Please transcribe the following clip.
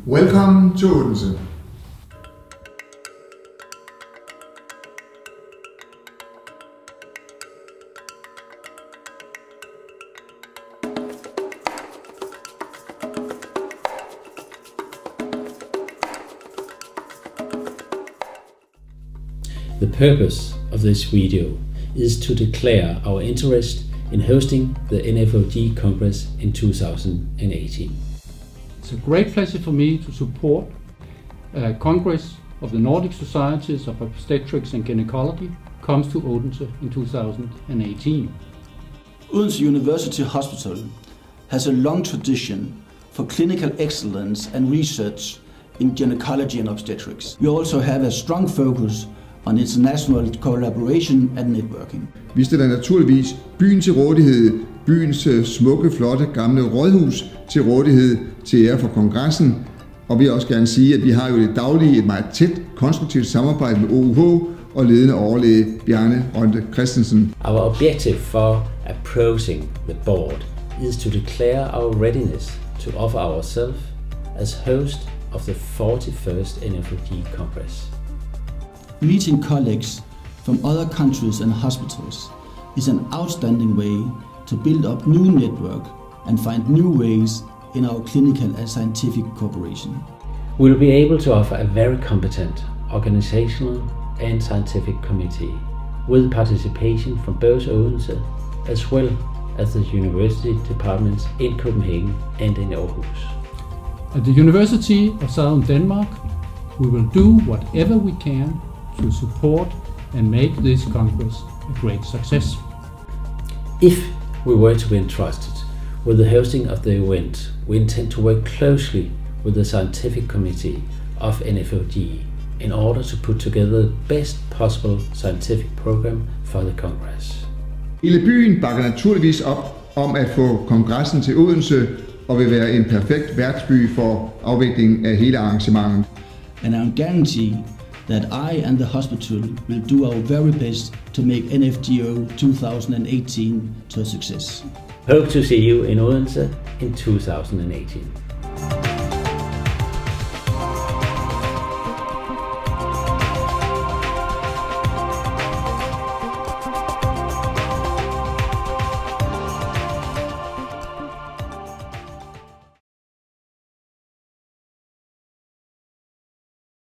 Welcome to Odense. The purpose of this video is to declare our interest in hosting the NFOG Congress in 2018. It's a great pleasure for me to support a Congress of the Nordic Societies of Obstetrics and Gynecology comes to Odense in 2018. Odense University Hospital has a long tradition for clinical excellence and research in gynecology and obstetrics. We also have a strong focus on international collaboration and networking. Vi stiller naturligvis byen til rådighed, byens smukke, flotte, gamle rådhus til rådighed til ære for kongressen. Og vi vil også gerne sige, at vi har jo i det daglige et meget tæt, konstruktivt samarbejde med OUH og ledende overlæge Bjarne Rønde Christensen. Our objective for approaching the board is to declare our readiness to offer ourselves as host of the 41st NFOG Congress. Meeting colleagues from other countries and hospitals is an outstanding way to build up new network and find new ways in our clinical and scientific cooperation. We will be able to offer a very competent organizational and scientific committee with participation from both Odense as well as the university departments in Copenhagen and in Aarhus. At the University of Southern Denmark, we will do whatever we can to support and make this Congress a great success. If we were to be entrusted with the hosting of the event, we intend to work closely with the scientific committee of NFOG in order to put together the best possible scientific program for the Congress. Hele byen bakker naturligvis op om at få kongressen til Odense og vil være en perfekt værtsby for afviklingen af hele arrangementet. And I guarantee that I and the hospital will do our very best to make NFGO 2018 to a success. Hope to see you in Odense in 2018.